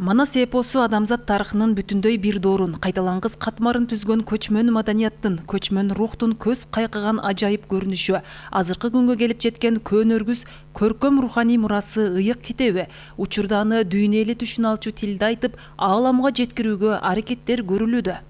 Манас эпосу адамзат тарыхынын бүтүндөй бир доорун, кайталангыс катмарын түзгөн көчмөн маданияттын, көчмөн рухтун көз кайкыган ажайып көрүнүшү, азыркы күнгө келип жеткен көөнөргүс көркөм руханий мурасы ыйык китеби, учурда аны дүйнө эли түшүнө алчу тилде айтып, ааламга жеткирүүгө аракеттер көрүлүүдө.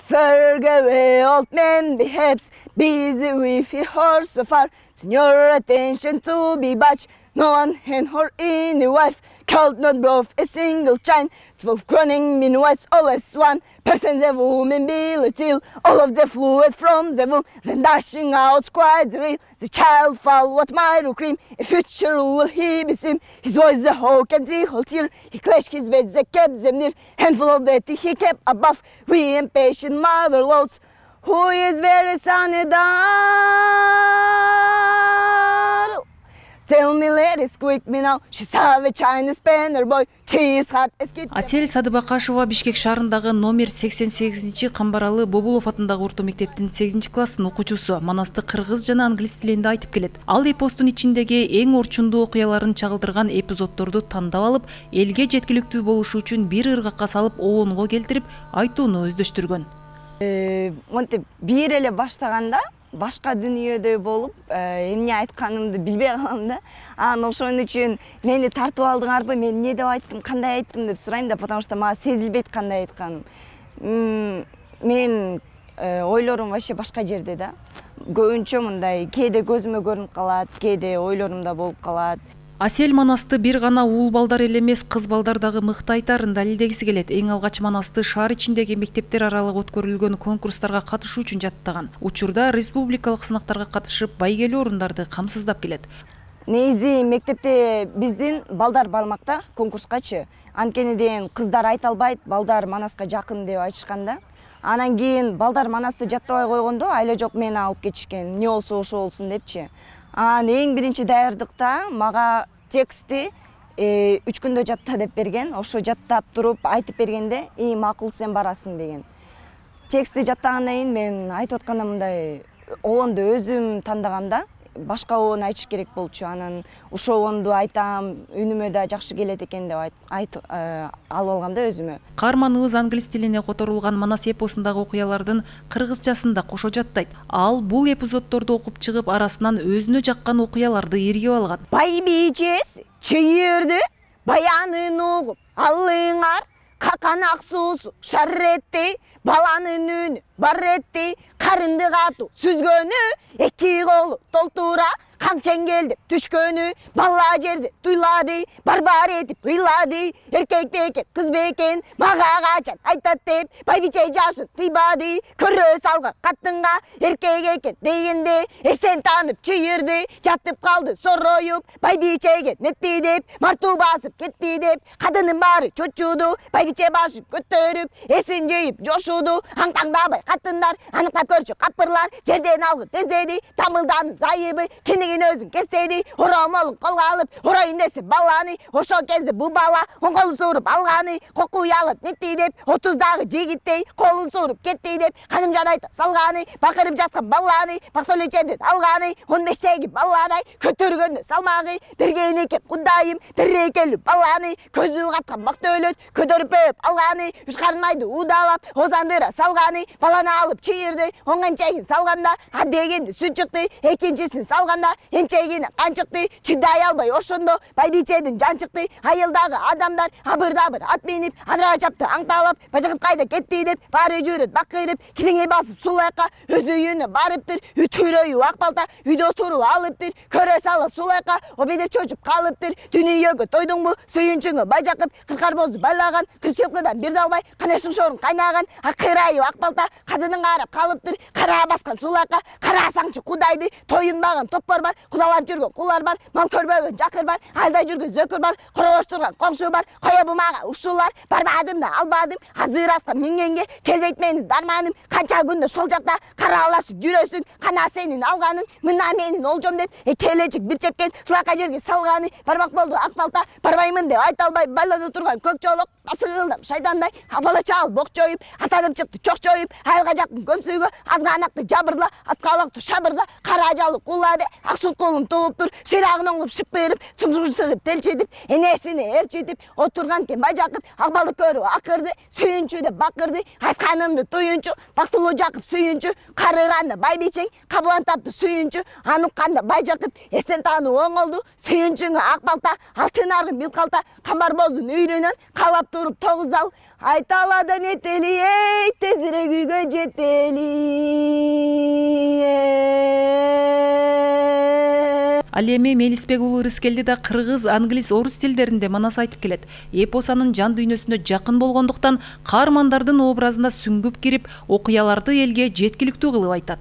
Forget old men perhaps busy with your horse so far. Turn your attention to be batch. No one hand her in a wife. Called not both a single child. 12 groaning meanwhile all as one. Persons of woman be little. All of the fluid from the womb. Then dashing out quite real. The child fall what might cream. A future will he be seen. His voice the hawk and the whole tear. He clashed his words that kept them near. Handful of that he kept above. We impatient mother loads. Who is very sunny down? Tell me ladies quick me now. She's a Chinese spanner boy. She's hot as kid. Асель Садыбакашева Бишкек шаарындагы номер 88 Камбаралы Бобулов атындагы орто мектептин 8 класстын окуучусу. Манасты кыргыз жана англис тилинде айтып келет. Ал эпостун ичиндеги эң орчундуу окуяларын чагылдырган эпизоддорду тандап алып, элге жеткиликтүү болушу үчүн бир ыргакка салып оонго келтирип, айтууну өздөштүргөн. Монтип бир эле баштаганда башка дүйнөдөй болуп, эмне айтканымды билбей калам да. Анан ошон үчүн мени тартып алдыңарбы, мен эмне деп айттым, кандай айттым деп сурайм да, потому что мага сезилбейт кандай айтканым. Мен ойлорум вообще башка жерде да. Көбүнчө мындай кээде көзүмө көрүнүп калат, кээде ойлорумда болуп калат. Асель Манасты бир гана уул балдар эле эмес, кыз балдар дагы мыкты айтарын далилдегиси келет. Эң алгач Манасты шаар ичиндеги мектептер аралык өткөрүлгөн конкурстарга катышуу үчүн жаттаган. Учурда республикалык сынактарга катышып, байгелүү орундарды камсыздап келет. Негизи мектепте биздин балдар бармакта конкурскачы. Анткени деген кыздар айта албайт, балдар Манаска жакын деп айтышкан да. Анан кийин балдар Манасты жаттабай койгондо, айла жок мени алып кетишкен. Не болсо ошо болсун депчи. Эң биринчи даярдыкта мага текстти 3 күндө жатта деп берген. Ошо жаттап туруп айтып бергенде, макул сен барасың деген. Текстти жаттагандан кийин мен айтып атканда мындай оонду өзүм тандагамда, башка оон айтыш керек болчу. Анан ошо оонду айтам, үнүмө да жакшы келет экен деп айтып алып алгам да өзүмө. Каарманыбыз англис тилине которулган Манас эпосундагы окуялардын кыргызчасын да кошо жаттайт. Ал бул эпизоддорду окуп чыгып, арасынан өзүнө жаккан окуяларды иргип алган. Байбичеси чыйырды, баянын угуп алыңар, какан аксуусу шарретти, баланын үнү барретти, карынды катуу сүзгөнү, эки колу толтура, камченгелди түшкөнү, бала жерди туйлады, барбар этип ыйлады, эркек бекен, кыз бекен, мага качан айтат деп, байбиче жашын тыйбады, көрө салган катынга, эркек экен дегенде, эсен таанып чыйырды, жатып калды сороюп, байбичеге нетти деп, марту басып кетти деп, кадынын баары чочуду, байбиче башын көтөрүп, эсин жыйып жошуду, аңтаңдабай катындар, аныктап көрчү капырлар, жерден алгы тездеди, тамылданын зайыбы, кенигин өзүн кестеди, оромолун колго алып, ороюн десе баланы, ошо кезде бул бала оңголун сууруп алганы, коку уялат нетти деп, 30дагы жигиттей колун сууруп кетти деп, канымжан айта салганы, бакырып жаткан баланы, бактолечерден алганы, 15теги баладай көтөргөндө салмагы, берген экен кудайым, берекелүү баланы, көзү каткан бактөөлөт, көтөрүп алганы, үч карынайды уудалап, озандыра салганы, баланы алып чыйырды, оңганчегин салганда, дегенде сүт чыкты, экинчисин салганда, эмчегине кан чыкты, чыдай албай ошондо, байбичедин жан чыкты, айылдагы адамдар абыр-дабыр ат минип, адыра чапты аңталап, бажыгып кайда кетти деп, баары жүрөт бакырып, килиңе басып сулайка, өз үйүнө барыптыр, үтүрөйү ак балта, үйдө отуруп алыптыр, көрө сала сулайка, обедеп чочуп калыптыр, дүнүйөгө тойдуңбу, сүйүнчүңө бай жакып, кыркарбозду байлаган, кырчылкыдан бир далбай, канешиң шорун кайнаган, акырайы ак балта, кадынын карап калыптыр, кара баскан сулайка, карасаңчы кудайды, тоюнбаган топпор бар, кудалап жүргөн кулар бар, мал көрбөгөн жакыр бар, айдай жүргөн зөкүр бар, королоштурган коңшу бар, кое бумага ушулар, барбадым да албадым, азыр атка мингенге, келбейт менин дарманым, канча күндө шол жакта караалашып жүрөсүң, кана сенин алганың, мына менин олжом деп, келечек бир чепкен сулакка жерге салганы, барбак болду ак балта, барбаймын деп айта албай, байланып турган көк чолок, Ошақта сығылдым шайдандай, бала чағыл боқ жойып, атадым чықты чоқ жойып, айылға жақын көмсүйгі, азғанақты жабырла, атқалақты шабырла, қара жалы құлады, ақсұт қолын туып тұр, ширағын оңлып шып беріп, сұмсығы сығып телчедіп, енесіне ерчедіп, отырған кен бай жақып, ақбалы көрі ақырды, сүйінші де бақырды, айтқанымды тойыншы, бақтылы жақып сүйінші, қарығанды бай бечең, қабылан тапты сүйінші, аныққанды бай жақып, естен тағыны оң олды, сүйіншіңі ақбалта, алтын арғын бил қалта, қамбар бозын үйренен, қалап тұрып тоғыздал, айталадан етелі, ей, тезірек үйге жетелі. Ал эми Мелисбек уулу Рыскелди да кыргыз, англис, орус тилдеринде манас айтып келет. Эпос анын жан дүйнөсүнө жакын болгондуктан каармандардын образына сүңгүп кирип, окуяларды элге жеткиликтүү кылып айтат.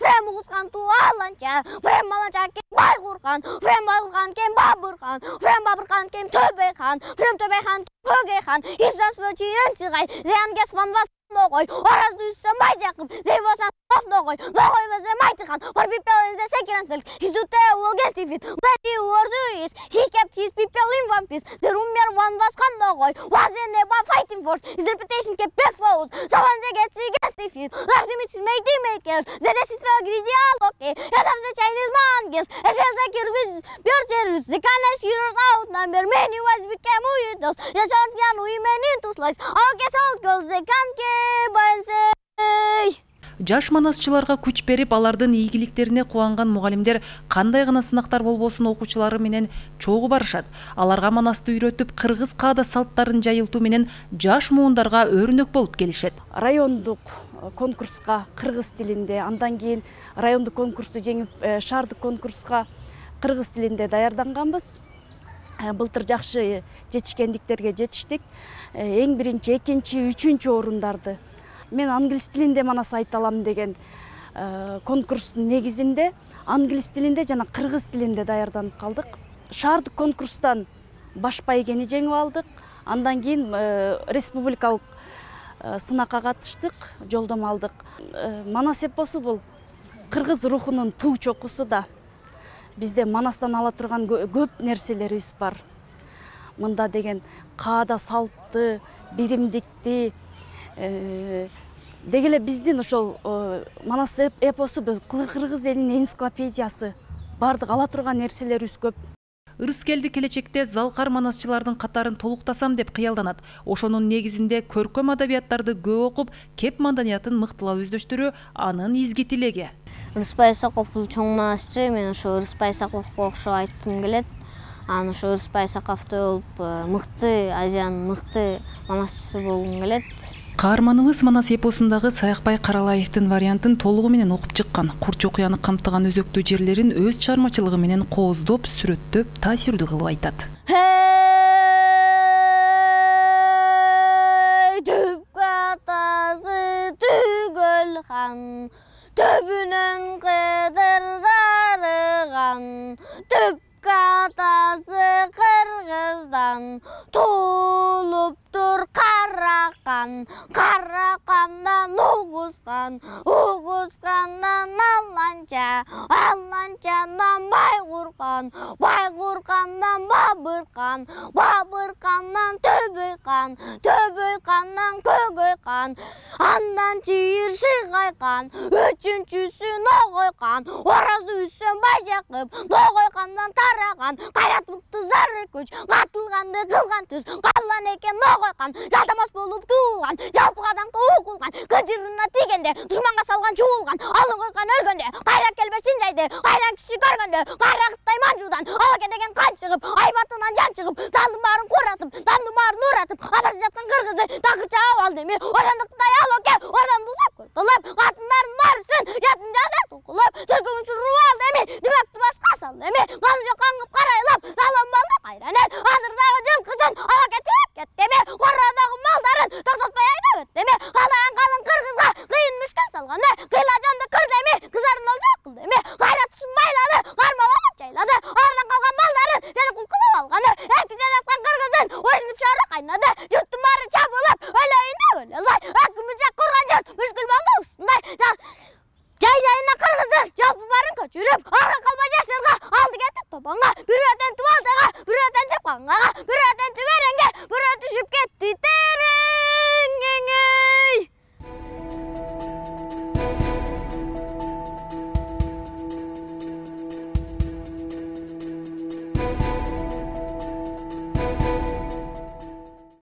Прем угускан туаланча, прем маланча кен байгурхан, прем байгурхан кен бабырхан, прем бабырхан кен төбейхан, прем төбейхан кен көгейхан, иссас вөчирен чыгай, зиянгес ван вас ногой, оразды үссен бай жақып, зей босан оф ногой, ногой везе майтыхан, for people in the second until his dute will get it, let you is, he kept his people in one piece, the rumor one was kan nogoi, wasn't about fighting force, his reputation kept bad foes, so when they get it, left him to make the makers, the desit fell greedy all okay, head of the Chinese man guess, as a kirgis, björterus, the kindness heroes outnumber, many was became widows, the young women into slice, I guess all girls they can't get. Жаш манасчыларга күч берип, алардын ийгиликтерине кубанган мугалимдер кандай гана сынактар болбосун окуучулары менен чогуу барышат. Аларга манасты үйрөтүп, кыргыз каада салттарын жайылтуу менен жаш муундарга өрнөк болуп келишет. Райондук конкурска кыргыз тилинде, андан кийин райондук конкурсту жеңип, шаардык конкурска кыргыз тилинде даярданганбыз. Былтыр жакшы жетишкендиктерге жетиштик. Эң биринчи, экинчи, үчүнчү орундарды. Мен англис тилинде манас айта алам деген конкурстун негизинде англис тилинде жана кыргыз тилинде даярданып калдык. Шаардык конкурстан баш байгени жеңип алдык. Андан кийин республикалык сынакка катыштык, жолдомо алдык. Манас эпосу бул кыргыз рухунун туу чокусу да. Бизде манастан ала турган көп нерселерибиз бар. Мында деген каада салтты, биримдикти, дегеле биздин ошол манас эпосу кыргыз элинин энциклопедиясы бардык ала турган нерселерибиз көп. Рыскелди келечекте залкар манасчылардын катарын толуктасам деп кыялданат. Ошонун негизинде көркөм адабияттарды көп окуп, кеп маданиятын мыктылап өздөштүрүү анын изги тилеги. Рыспай Исаков бул чоң манасчы, мен ошо Рыспай Исаковго окшоп айткым келет. Аны ошо Рыспай Исаковтой болуп, мыкты Азиянын мыкты манасчысы болгум келет. Каарманыбыз манас эпосундагы Саякбай Каралаевдин вариантын толугу менен окуп чыккан. Курч окуяны камтыган өзөктүү жерлерин өз чыгармачылыгы менен кооздоп, сүрөттөп, таасирдүү кылып айтат. Төбүнөн кыдырдарыган, түпкө атасы кыргыздан, туулуптур каракан, каракандан угускан, угускандан алланча, алланчадан байгуркан, байгуркандан бабыркан, бабыркандан төбөйкан, төбөйкандан көгөйкан, андан чыйыршы кайкан, үчүнчүсү ногойкан, оразды үссөн бай жакып, ногойкандан тараган, кайрат мыкты зары күч, катылганды кылган түз, калган экен ногойкан, жалтамас болуп туулган, жалпыгадан угулган, кыжырына тигенде, душманга салган чуулган, алын койган өлгөндө, кайра келбесин жайды, кайран киши көргөндө, кайракыттай манжуудан, алаке деген кан чыгып, айбатынан жан чыгып, талдын баарын куратып, тандын баарын уратып, абасы жаткан кыргызды такырча абалды эми, ошондуктан алоке, одан бузап көртөлөп, катындардын баарысын жатын жаза тукулап, түркүн чуруу алды эми, димекти башка салды эми, газы жок каңгып карайлап, талон балда кайранер, адырдагы жылкысын алаке тип кетти эми, кородогу малдарын токтотпой айдап өттү эми, калган калың кыргызга кыйын мүшкүл салганы, кыйла жанды кырды эми, кызарын олжо кылды эми, кайра тушун байлады, карма болуп жайлады, ардан калган балдарын жана кулкулап алганы, эрки жаткан кыргыздын ошинтип шаары кайнады, журттун баары чабылып, өлөйүн деп өлө албай, өкүмү жак курган журт мүшкүл болду ушундай. Жай-жайына кыргызды жалпы барын көчүрүп, арга калбай жашырга алды кетип бабаңга, бирөөдөн тубалдыга, бирөөдөн жапканга, бирөөдөн жиберенге, бирөө түшүп кетти